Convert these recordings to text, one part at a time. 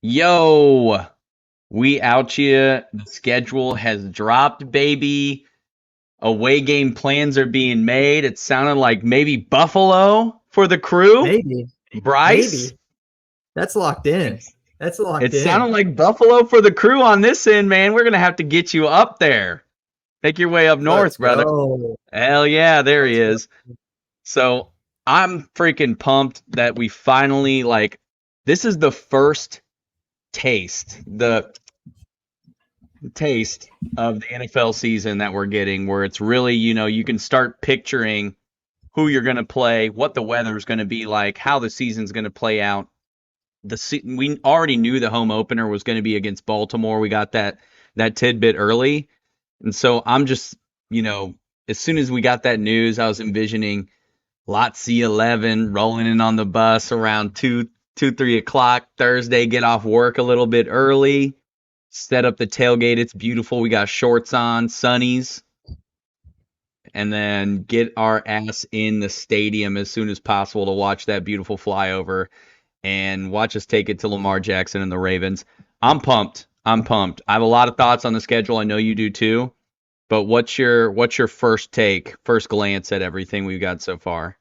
Yo, we out here. The schedule has dropped, baby. Away game plans are being made. It sounded like maybe Buffalo for the crew. Maybe, Bryce, maybe that's locked in. it's That's it locked sounded in. like Buffalo for the crew on this end, man. We're gonna have to get you up there. Make your way up Let's north, brother. go. Hell yeah, there he Let's go. is. So I'm freaking pumped that we finally this is the first taste. The taste of the NFL season that we're getting, where it's really, you can start picturing who you're going to play, what the weather's going to be like, how the season's going to play out. We already knew the home opener was going to be against Baltimore. We got that tidbit early, and so I'm just, you know, as soon as we got that news, I was envisioning Lot C11 rolling in on the bus around 3 o'clock Thursday, get off work a little bit early, set up the tailgate. It's beautiful. We got shorts on, sunnies, and then get our ass in the stadium as soon as possible to watch that beautiful flyover and watch us take it to Lamar Jackson and the Ravens. I'm pumped. I'm pumped. I have a lot of thoughts on the schedule. I know you do too. But what's your first take, first glance at everything we've got so far?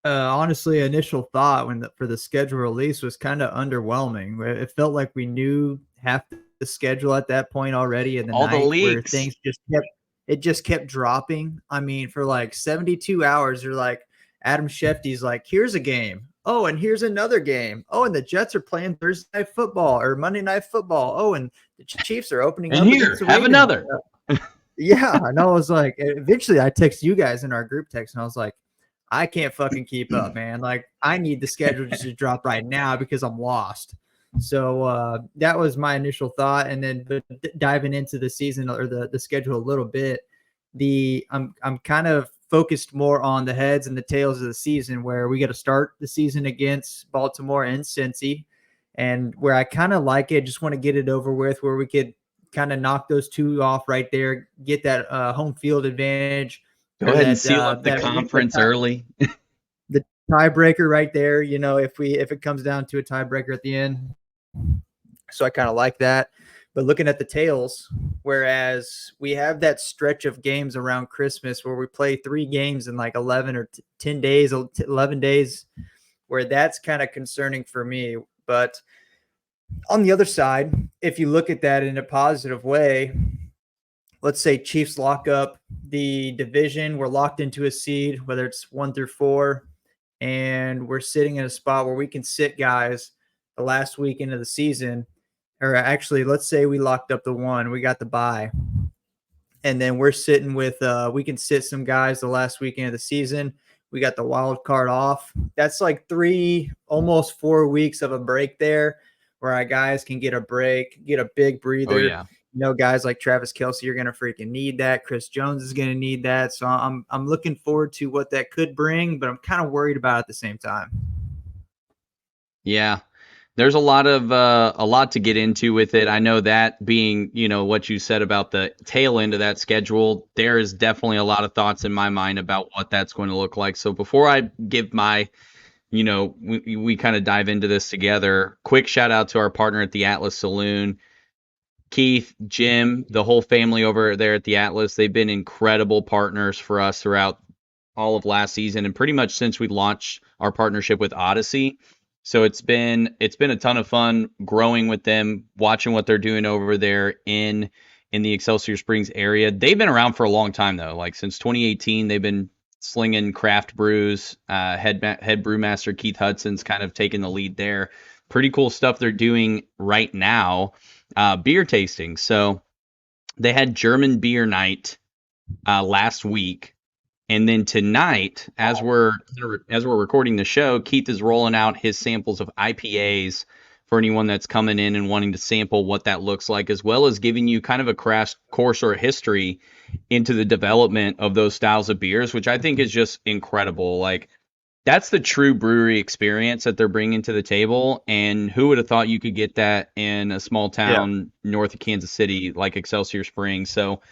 Honestly, initial thought for the schedule release was kind of underwhelming. It felt like we knew half the schedule at that point already in the All the night, where leaks. things just kept dropping. I mean, for like 72 hours, you're like Adam Schefter's like, here's a game. Oh, and here's another game. Oh, and the Jets are playing Thursday night football or Monday night football. Oh, and the Chiefs are opening And up against here, the have Ravens. another. Yeah, and I was like, eventually I text you guys in our group text, and I was like, I can't fucking keep up, man. Like, I need the schedule just to drop right now because I'm lost. So that was my initial thought, and then diving into the season or the schedule a little bit, I'm kind of focused more on the heads and the tails of the season, where we got to start the season against Baltimore and Cincy, and where I kind of like it, just want to get it over with, where we could kind of knock those two off right there, get that home field advantage Go or ahead and that seal up the conference early. the tiebreaker right there. If it comes down to a tiebreaker at the end, so I kind of like that. But looking at the tails, whereas we have that stretch of games around Christmas where we play 3 games in like 11 or 10 days, 11 days, where that's kind of concerning for me. But on the other side, if you look at that in a positive way, let's say Chiefs lock up the division, we're locked into a seed, whether it's 1 through 4, and we're sitting in a spot where we can sit guys the last weekend of the season. Or actually, let's say we locked up the 1, we got the bye, and then we're sitting with we can sit some guys the last weekend of the season. We got the wild card off. That's like 3, almost 4 weeks of a break there, where our guys can get a break, get a big Oh breather. yeah. Guys like Travis Kelce are gonna freaking need that. Chris Jones is gonna need that. So I'm looking forward to what that could bring, but I'm kind of worried about it at the same time. Yeah. There's a lot to get into with it. I know that being, what you said about the tail end of that schedule, there is definitely a lot of thoughts in my mind about what that's going to look like. So before I give my, we kind of dive into this together, quick shout out to our partner at the Atlas Saloon, Keith, Jim, the whole family over there at the Atlas. They've been incredible partners for us throughout all of last season and pretty much since we launched our partnership with Odyssey. So it's been a ton of fun growing with them, watching what they're doing over there in the Excelsior Springs area. They've been around for a long time though, like since 2018. They've been slinging craft brews. Head brewmaster Keith Hudson's kind of taking the lead there. Pretty cool stuff they're doing right now. Beer tasting. So they had German beer night last week. And then tonight, as we're recording the show, Keith is rolling out his samples of IPAs for anyone that's coming in and wanting to sample what that looks like, as well as giving you kind of a crash course or a history into the development of those styles of beers, which I think is just incredible. Like that's the true brewery experience that they're bringing to the table. And who would have thought you could get that in a small Yeah. town north of Kansas City like Excelsior Springs? So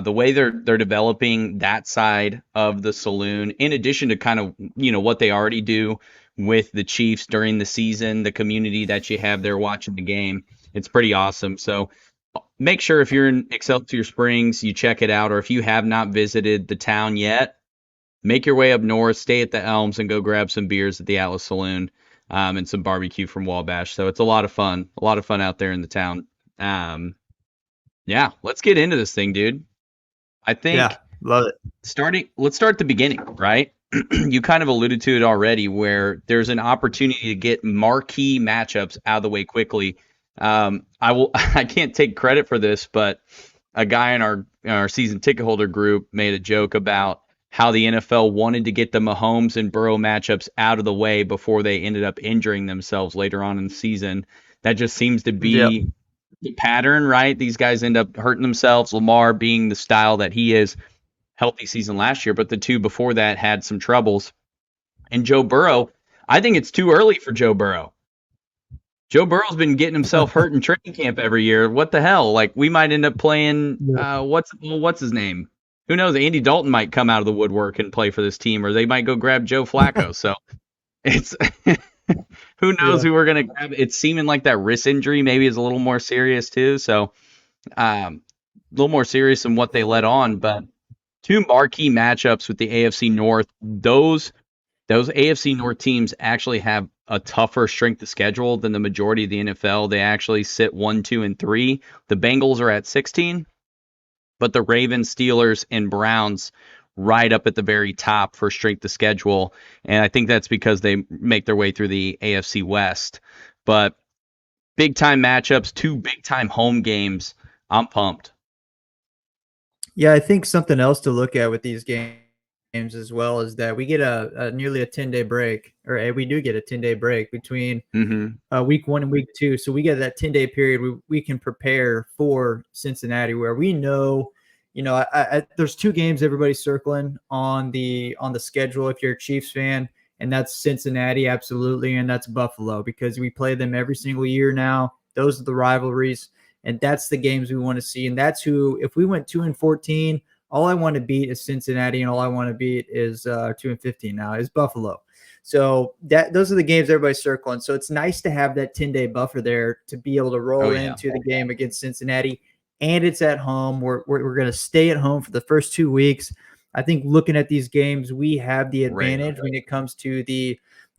the way they're developing that side of the saloon, in addition to kind of what they already do with the Chiefs during the season, the community that you have there watching the game. It's pretty awesome. So make sure if you're in Excelsior Springs, you check it out. Or if you have not visited the town yet, make your way up north, stay at the Elms, and go grab some beers at the Atlas Saloon, and some barbecue from Wabash. So it's a lot of fun out there in the town. Um, yeah, let's get into this thing, dude. I Yeah, think love it. let's start at the beginning, right? You kind of alluded to it already, where there's an opportunity to get marquee matchups out of the way quickly. I can't take credit for this, but a guy in our season ticket holder group made a joke about how the NFL wanted to get the Mahomes and Burrow matchups out of the way before they ended up injuring themselves later on in the season. That just seems to Yep. be the pattern, right? These guys end up hurting themselves. Lamar being the style that he is, healthy season last year, but the two before that had some troubles. And Joe Burrow, I think it's too early for Joe Burrow. Joe Burrow's been getting himself hurt in training camp every year. What the hell? Like we might end up playing Yep. what's his name? Who knows? Andy Dalton might come out of the woodwork and play for this team, or they might go grab Joe Flacco. So it's who knows Yeah. who we're gonna grab. It's seeming like that wrist injury maybe is a little more serious too. So a little more serious than what they let on. But two marquee matchups with the AFC North. Those AFC North teams actually have a tougher strength of schedule than the majority of the NFL. They actually sit 1, 2, and 3. The Bengals are at 16, but the Ravens, Steelers, and Browns right up at the very top for strength of schedule. And I think that's because they make their way through the AFC West. But big time matchups, two big time home games. I'm pumped. Yeah, I think something else to look at with these games as well is that we get a nearly a 10-day break, or we do get a 10-day break between Mm-hmm. week 1 and week 2. So we get that 10-day period we can prepare for Cincinnati, where we know, there's two games everybody's circling on the schedule if you're a Chiefs fan, and that's Cincinnati, absolutely, and that's Buffalo, because we play them every single year now. Those are the rivalries, and that's the games we want to see. And that's who, if we went 2-14, all I want to beat is Cincinnati, and all I want to beat is 2-15 now is Buffalo. So those are the games everybody's circling. So it's nice to have that 10-day buffer there to be able to Oh roll yeah. into the game against Cincinnati. And it's at home. We're going to stay at home for the first 2 weeks. I think looking at these games, we have the Right. advantage when it comes to the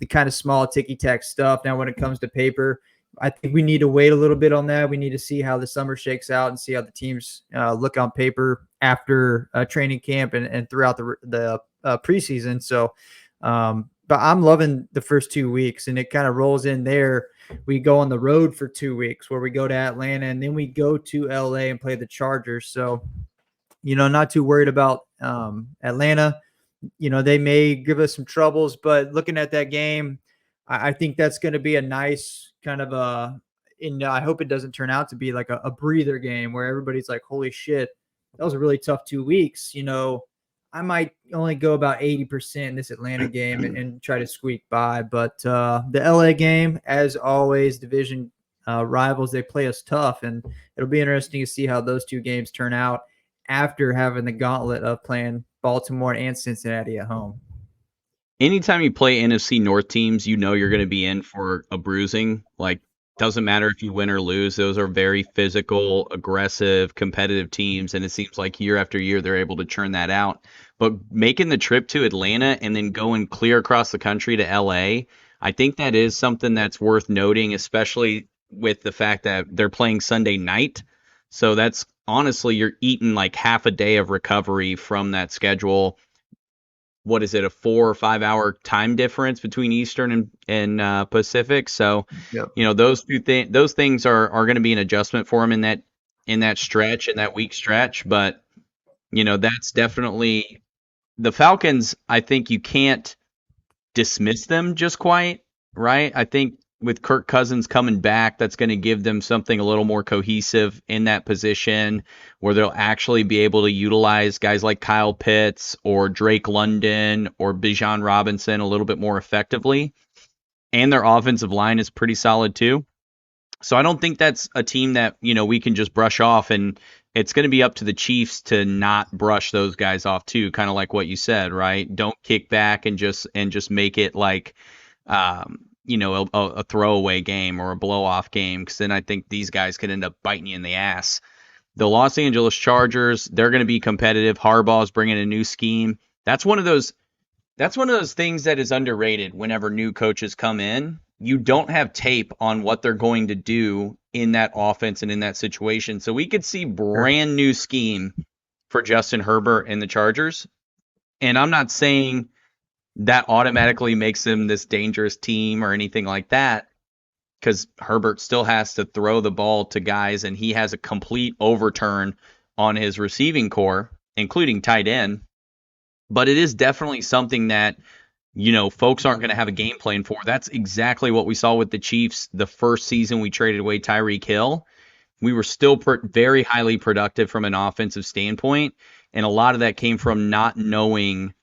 kind of small ticky-tack stuff. Now, when it comes to paper, I think we need to wait a little bit on that. We need to see how the summer shakes out and see how the teams look on paper after training camp and throughout the preseason. So, but I'm loving the first 2 weeks, and it kind of rolls in there. We go on the road for 2 weeks where we go to Atlanta, and then we go to LA and play the Chargers. So, not too worried about Atlanta. They may give us some troubles, but looking at that game, I think that's going to be a nice kind of and I hope it doesn't turn out to be like a breather game where everybody's like, holy shit, that was a really tough 2 weeks. I might only go about 80% in this Atlanta game and try to squeak by. But the LA game, as always, division rivals, they play us tough. And it'll be interesting to see how those two games turn out after having the gauntlet of playing Baltimore and Cincinnati at home. Anytime you play NFC North teams, you know you're going to be in for a bruising. Like, doesn't matter if you win or lose. Those are very physical, aggressive, competitive teams, and it seems like year after year they're able to churn that out. But making the trip to Atlanta and then going clear across the country to LA, I think that is something that's worth noting, especially with the fact that they're playing Sunday night. So that's honestly, you're eating like half a day of recovery from that schedule. What is it, a 4 or 5 hour time difference between Eastern and Pacific? So, Yep. those things are going to be an adjustment for him in that stretch, in that week stretch. But that's definitely the Falcons. I think you can't dismiss them just quite, right? I think with Kirk Cousins coming back, that's going to give them something a little more cohesive in that position where they'll actually be able to utilize guys like Kyle Pitts or Drake London or Bijan Robinson a little bit more effectively. And their offensive line is pretty solid too. So I don't think that's a team that, we can just brush off, and it's going to be up to the Chiefs to not brush those guys off too, kind of like what you said, right? Don't kick back and just make it like a throwaway game or a blow off game, because then I think these guys could end up biting you in the ass. The Los Angeles Chargers, they're going to be competitive. Harbaugh's bringing a new scheme. That's one of those. That's one of those things that is underrated whenever new coaches come in. You don't have tape on what they're going to do in that offense and in that situation. So we could see brand new scheme for Justin Herbert and the Chargers. And I'm not saying that automatically makes them this dangerous team or anything like that, because Herbert still has to throw the ball to guys, and he has a complete overturn on his receiving core, including tight end. But it is definitely something that, folks aren't going to have a game plan for. That's exactly what we saw with the Chiefs the first season we traded away Tyreek Hill. We were still very highly productive from an offensive standpoint, and a lot of that came from not knowing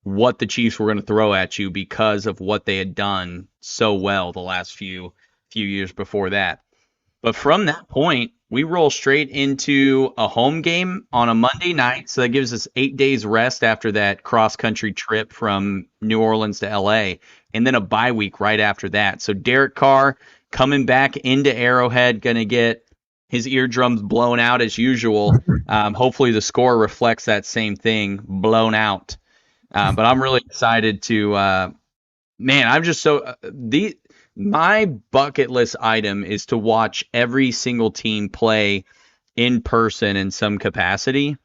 what the Chiefs were going to throw at you because of what they had done so well the last few years before that. But from that point, we roll straight into a home game on a Monday night. So that gives us 8 days rest after that cross-country trip from New Orleans to LA, and then a bye week right after that. So Derek Carr coming back into Arrowhead, going to get his eardrums blown out as usual. Hopefully the score reflects that same thing, blown out. But I'm really excited to, man, I'm just so, my bucket list item is to watch every single team play in person in some capacity.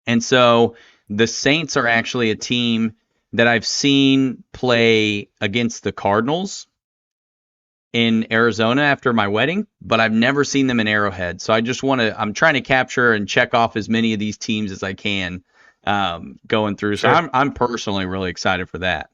And so the Saints are actually a team that I've seen play against the Cardinals in Arizona after my wedding, but I've never seen them in Arrowhead. So I'm trying to capture and check off as many of these teams as I can going through. So Sure. I'm personally really excited for that.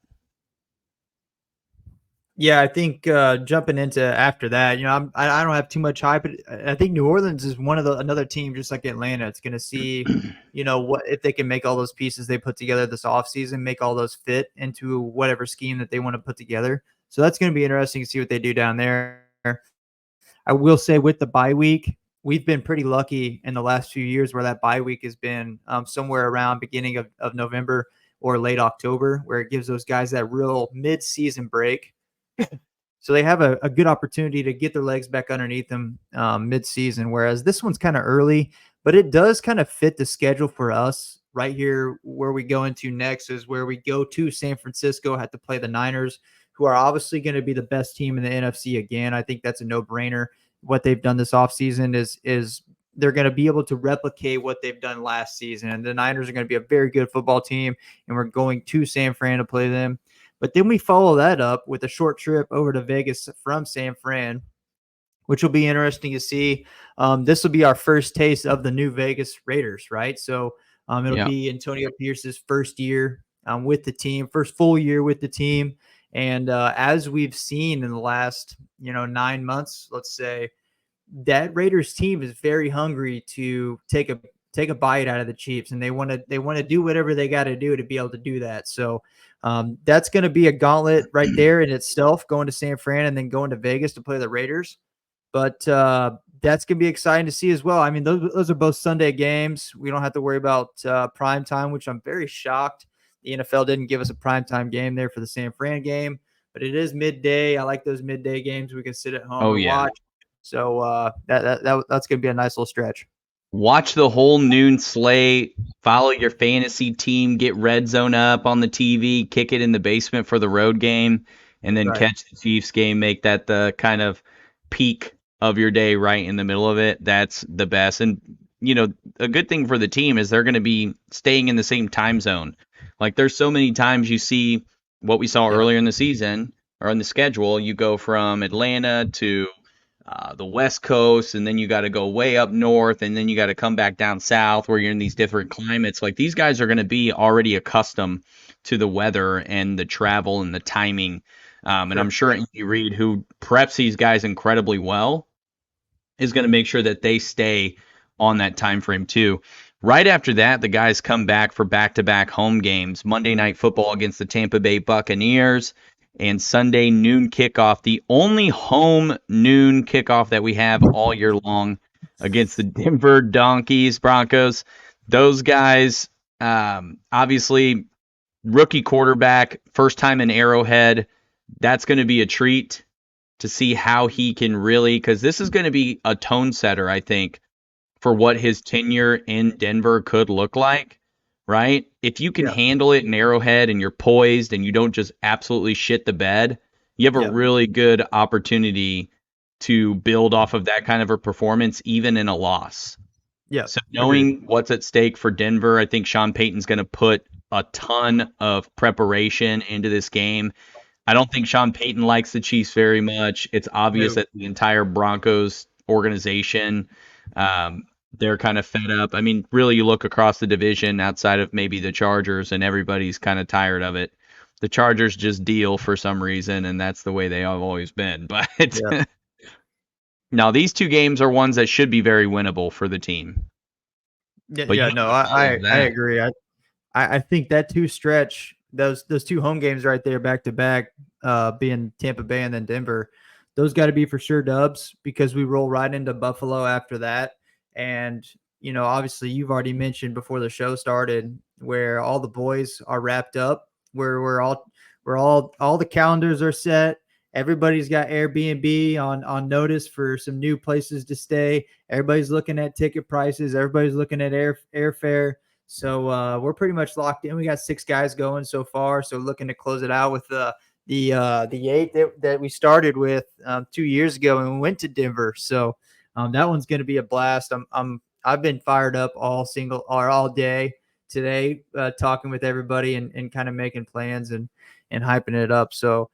Yeah, I think jumping into after that, I don't have too much hype. But I think New Orleans is another team just like Atlanta. It's going to see, what if they can make all those pieces they put together this offseason, make all those fit into whatever scheme that they want to put together. So that's going to be interesting to see what they do down there. I will say with the bye week, we've been pretty lucky in the last few years where that bye week has been somewhere around beginning of November or late October, where it gives those guys that real mid-season break. So they have a good opportunity to get their legs back underneath them mid-season, whereas this one's kind of early, but it does kind of fit the schedule for us right here. Where we go into next is where we go to San Francisco, have to play the Niners, who are obviously going to be the best team in the NFC again. I think that's a no-brainer. What they've done this offseason is they're going to be able to replicate what they've done last season, and the Niners are going to be a very good football team, and we're going to San Fran to play them. But then we follow that up with a short trip over to Vegas from San Fran, which will be interesting to see. This will be our first taste of the new Vegas Raiders, right? So it'll be Antonio Pierce's first year with the team, first full year with the team. And as we've seen in the last, 9 months, let's say, that Raiders team is very hungry to take a bite out of the Chiefs, and they want to do whatever they got to do to be able to do that. So that's going to be a gauntlet right there in itself, going to San Fran and then going to Vegas to play the Raiders. But that's going to be exciting to see as well. I mean, those are both Sunday games. We don't have to worry about prime time, which I'm very shocked the NFL didn't give us a primetime game there for the San Fran game, but it is midday. I like those midday games. We can sit at home and watch. So that's going to be a nice little stretch. Watch the whole noon slate, follow your fantasy team, get red zone up on the TV, kick it in the basement for the road game, and then catch the Chiefs game, make that the kind of peak of your day right in the middle of it. That's the best. And, a good thing for the team is they're going to be staying in the same time zone. Like, there's so many times you see what we saw earlier in the season or in the schedule. You go from Atlanta to the West Coast, and then you got to go way up north, and then you got to come back down south where you're in these different climates. Like, these guys are going to be already accustomed to the weather and the travel and the timing. And I'm sure Andy Reid, who preps these guys incredibly well, is going to make sure that they stay on that time frame too. Right after that, the guys come back for back-to-back home games. Monday Night Football against the Tampa Bay Buccaneers, and Sunday noon kickoff, the only home noon kickoff that we have all year long, against the Denver Broncos. Those guys, obviously, rookie quarterback, first time in Arrowhead. that's going to be a treat to see how he can really, because this is going to be a tone setter, I think, for what his tenure in Denver could look like, right? If you can Yeah. handle it in Arrowhead and you're poised and you don't just absolutely shit the bed, you have a Yeah. really good opportunity to build off of that kind of a performance, even in a loss. Yeah. So Agreed. knowing what's at stake for Denver, I think Sean Payton's going to put a ton of preparation into this game. I don't think Sean Payton likes the Chiefs very much. It's obvious No. that the entire Broncos organization, they're kind of fed up. I mean, really, you look across the division outside of maybe the Chargers, and everybody's kind of tired of it. The Chargers just deal for some reason, and that's the way they have always been. But Yeah. now these two games are ones that should be very winnable for the team. Yeah. But you Yeah. don't No, know all of I that. agree. I think that two stretch, those two home games right there, back to back, being Tampa Bay and then Denver, those got to be for sure dubs because we roll right into Buffalo after that. And obviously, you've already mentioned before the show started where all the boys are wrapped up, where all the calendars are set. Everybody's got Airbnb on notice for some new places to stay. Everybody's looking at ticket prices. Everybody's looking at airfare. So we're pretty much locked in. We got 6 guys going so far. So looking to close it out with the 8 that we started with 2 years ago and we went to Denver. So that one's going to be a blast. I've been fired up all day today, talking with everybody and kind of making plans and hyping it up. So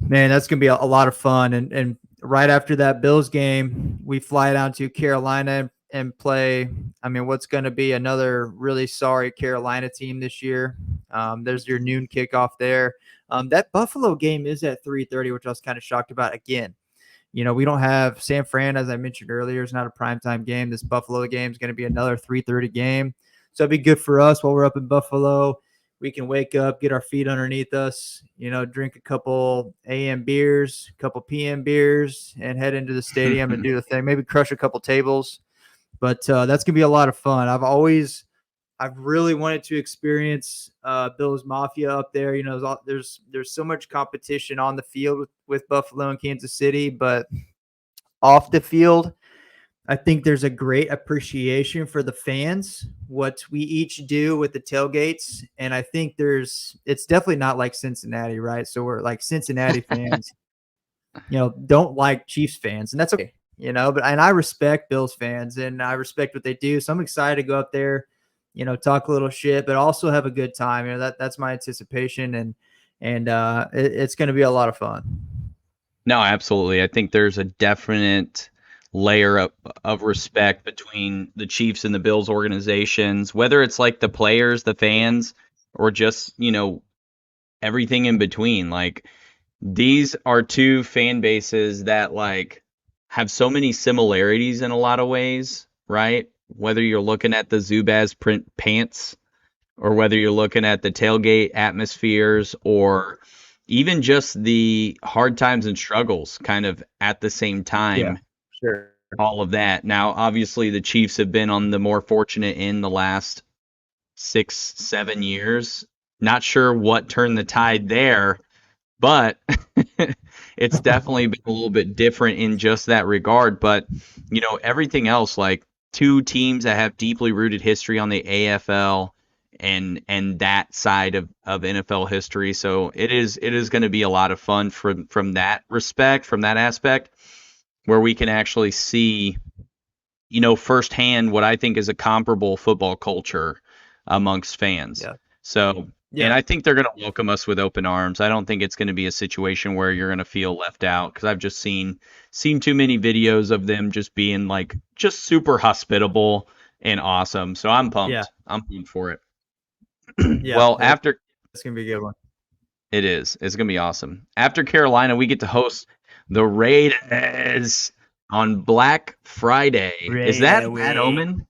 man, that's gonna be a lot of fun. And right after that Bills game, we fly down to Carolina and play. I mean, what's going to be another really sorry Carolina team this year. There's your noon kickoff there. That Buffalo game is at 3:30, which I was kind of shocked about. Again, we don't have San Fran, as I mentioned earlier. It's not a primetime game. This Buffalo game is going to be another 3:30 game. So it'd be good for us while we're up in Buffalo. We can wake up, get our feet underneath us, drink a couple AM beers, a couple PM beers, and head into the stadium and do the thing. Maybe crush a couple tables. But that's gonna be a lot of fun. I've really wanted to experience Bills Mafia up there. There's so much competition on the field with Buffalo and Kansas City, but off the field, I think there's a great appreciation for the fans, what we each do with the tailgates. And I think it's definitely not like Cincinnati, right? So we're like Cincinnati fans, don't like Chiefs fans, and that's okay, and I respect Bills fans and I respect what they do. So I'm excited to go up there, talk a little shit, but also have a good time. That's my anticipation. And it's going to be a lot of fun. No, absolutely. I think there's a definite layer of respect between the Chiefs and the Bills organizations, whether it's like the players, the fans, or just, everything in between. Like these are two fan bases that like have so many similarities in a lot of ways, right? Whether you're looking at the Zubaz print pants or whether you're looking at the tailgate atmospheres or even just the hard times and struggles kind of at the same Yeah, time, sure. all of that. Now, obviously, the Chiefs have been on the more fortunate in the last 6, 7 years. Not sure what turned the tide there, but it's definitely been a little bit different in just that regard. But, everything else, like two teams that have deeply rooted history on the AFL and that side of NFL history. So it is going to be a lot of fun from that respect, from that aspect, where we can actually see, firsthand what I think is a comparable football culture amongst fans. Yeah. So, and Yeah. I think they're going to welcome us with open arms. I don't think it's going to be a situation where you're going to feel left out because I've just seen too many videos of them just being like just super hospitable and awesome. So I'm Yeah. pumped. I'm pumped for it. Yeah. Well, after It's going to be a good one. it's going to be awesome. After Carolina, we get to host the Raiders on Black Friday. Is that a bad omen?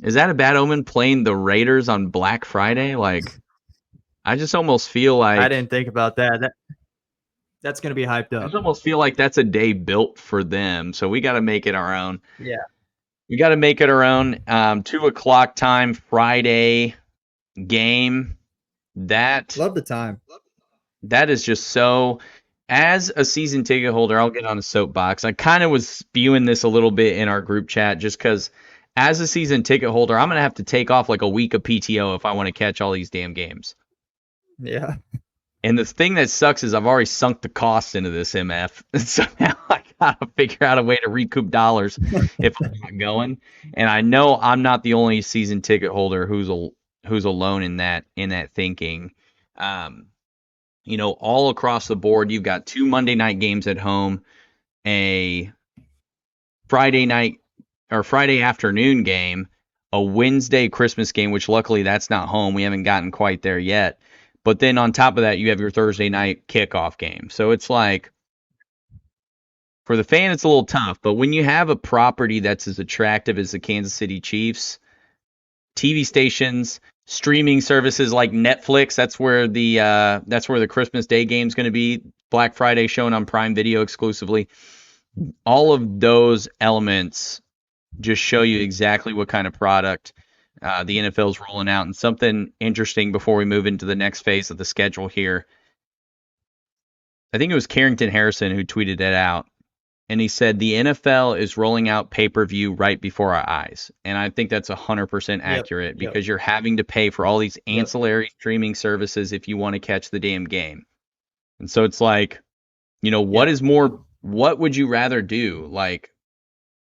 Is that a bad omen playing the Raiders on Black Friday? Like, I just almost feel I like didn't think about that. That's going to be hyped I up. just almost feel like that's a day built for them. So we got to make it our own. Yeah. We got to make it our own. 2 o'clock time Friday game. That Love the time. That is just so. As a season ticket holder, I'll get on a soapbox. I kind of was spewing this a little bit in our group chat just because as a season ticket holder, I'm going to have to take off like a week of PTO if I want to catch all these damn games. Yeah. And the thing that sucks is I've already sunk the cost into this MF. So now I gotta figure out a way to recoup dollars if I'm not going. And I know I'm not the only season ticket holder who's alone in that thinking. Um, all across the board, you've got 2 Monday night games at home, a Friday night or Friday afternoon game, a Wednesday Christmas game, which luckily that's not home. We haven't gotten quite there yet. But then on top of that, you have your Thursday night kickoff game. So it's like for the fan, it's a little tough. But when you have a property that's as attractive as the Kansas City Chiefs, TV stations, streaming services like Netflix, that's where the Christmas Day game's going to be. Black Friday shown on Prime Video exclusively. All of those elements just show you exactly what kind of product the NFL is rolling out. And something interesting before we move into the next phase of the schedule here. I think it was Carrington Harrison who tweeted it out. And he said the NFL is rolling out pay-per-view right before our eyes. And I think that's 100% accurate because you're having to pay for all these ancillary streaming services if you want to catch the damn game. And so it's like, what would you rather do? Like,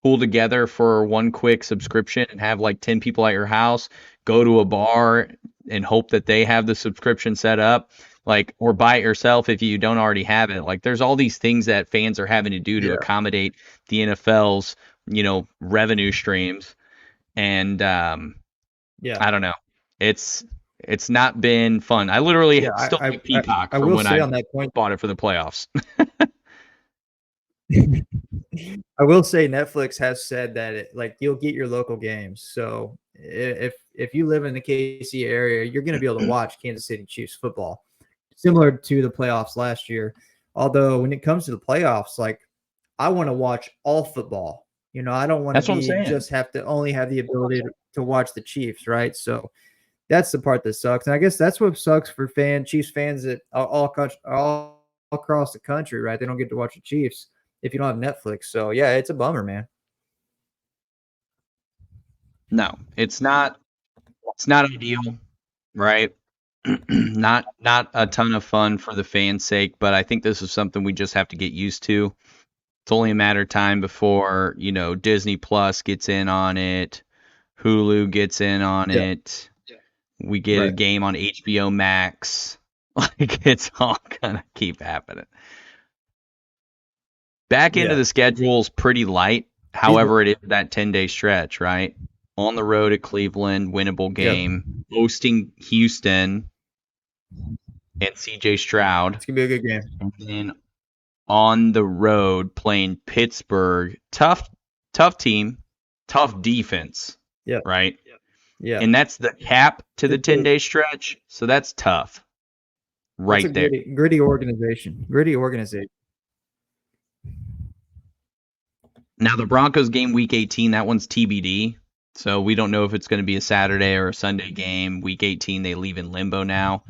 pool together for one quick subscription and have like 10 people at your house, go to a bar and hope that they have the subscription set up, like, or buy it yourself if you don't already have it. Like, there's all these things that fans are having to do to accommodate the NFL's, revenue streams. And I don't know. It's not been fun. I literally still have Peacock from when I bought it for the playoffs. I will say Netflix has said that you'll get your local games. So if you live in the KC area, you're going to be able to watch Kansas City Chiefs football, similar to the playoffs last year. Although when it comes to the playoffs, I want to watch all football. I don't want to just have to only have the ability to watch the Chiefs, right? So that's the part that sucks. And I guess that's what sucks for Chiefs fans that all across the country, right? They don't get to watch the Chiefs if you don't have Netflix. So yeah, it's a bummer, man. No, it's not ideal, right? not a ton of fun for the fans' sake, but I think this is something we just have to get used to. It's only a matter of time before, Disney Plus gets in on it, Hulu gets in on it. We get a game on HBO Max. Like, it's all gonna keep happening. Back into the schedule is pretty light. However, it is that 10-day stretch, right? On the road at Cleveland, winnable game. Hosting Houston and CJ Stroud. It's going to be a good game. And then on the road playing Pittsburgh. Tough team, tough defense, right? Yeah. And that's the cap to the 10-day stretch. So that's tough right there. Gritty organization. Now, the Broncos game week 18, that one's TBD. So we don't know if it's going to be a Saturday or a Sunday game. Week 18, they leave in limbo now.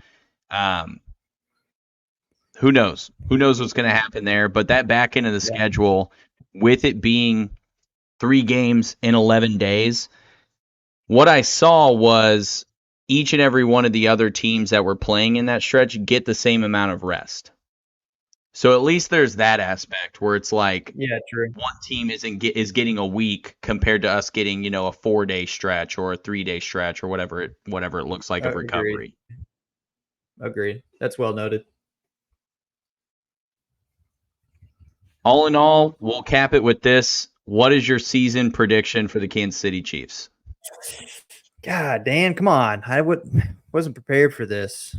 Who knows? Who knows what's going to happen there? But that back end of the schedule, with it being 3 games in 11 days, what I saw was each and every one of the other teams that were playing in that stretch get the same amount of rest. So at least there's that aspect where it's like, true. One team is getting a week compared to us getting, a 4-day stretch or a 3-day stretch or whatever it looks like of recovery. Agreed. That's well noted. All in all, we'll cap it with this. What is your season prediction for the Kansas City Chiefs? God, Dan, come on. I wasn't prepared for this.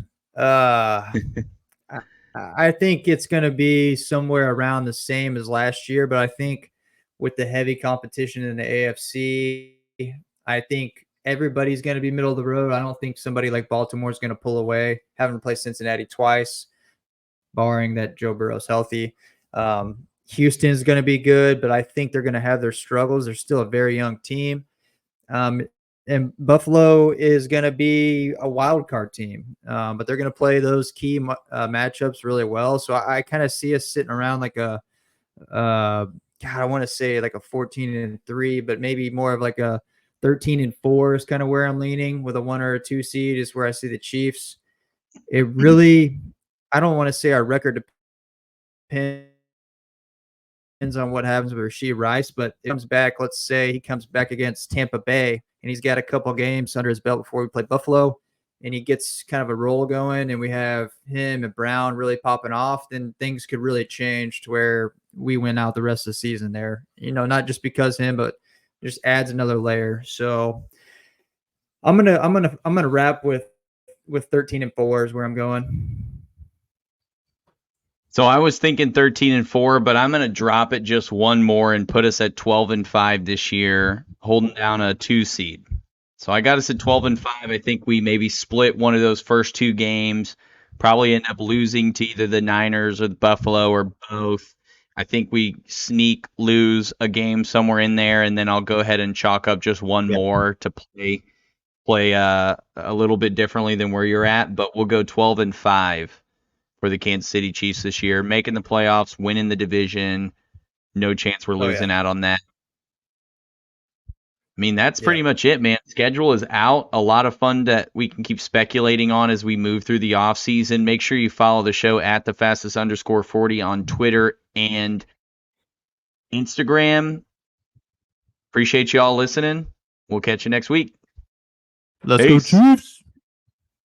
I think it's going to be somewhere around the same as last year, but I think with the heavy competition in the AFC, I think everybody's going to be middle of the road. I don't think somebody like Baltimore is going to pull away, having to play Cincinnati twice, barring that Joe Burrow's healthy. Houston's going to be good, but I think they're going to have their struggles. They're still a very young team. and Buffalo is going to be a wild card team, but they're going to play those key matchups really well. So I kind of see us sitting around like a, God, I want to say like a 14-3, but maybe more of like a 13-4 is kind of where I'm leaning, with a 1 or a 2 seed is where I see the Chiefs. It really, I don't want to say our record depends on what happens with Rashee Rice, but it comes back. Let's say he comes back against Tampa Bay and he's got a couple games under his belt before we play Buffalo, and he gets kind of a roll going, and we have him and Brown really popping off, then things could really change to where we win out the rest of the season there. Not just because him, but just adds another layer. So I'm gonna wrap with 13-4 is where I'm going. So I was thinking 13-4, but I'm going to drop it just one more and put us at 12-5 this year, holding down a 2 seed. So I got us at 12-5. I think we maybe split one of those first 2 games, probably end up losing to either the Niners or the Buffalo or both. I think we lose a game somewhere in there, and then I'll go ahead and chalk up just one more to play a little bit differently than where you're at, but we'll go 12-5 for the Kansas City Chiefs this year, making the playoffs, winning the division. No chance we're losing out on that. I mean, that's pretty much it, man. Schedule is out. A lot of fun that we can keep speculating on as we move through the off season. Make sure you follow the show at @thefastest_40 on Twitter and Instagram. Appreciate you all listening. We'll catch you next week. Let's go Chiefs.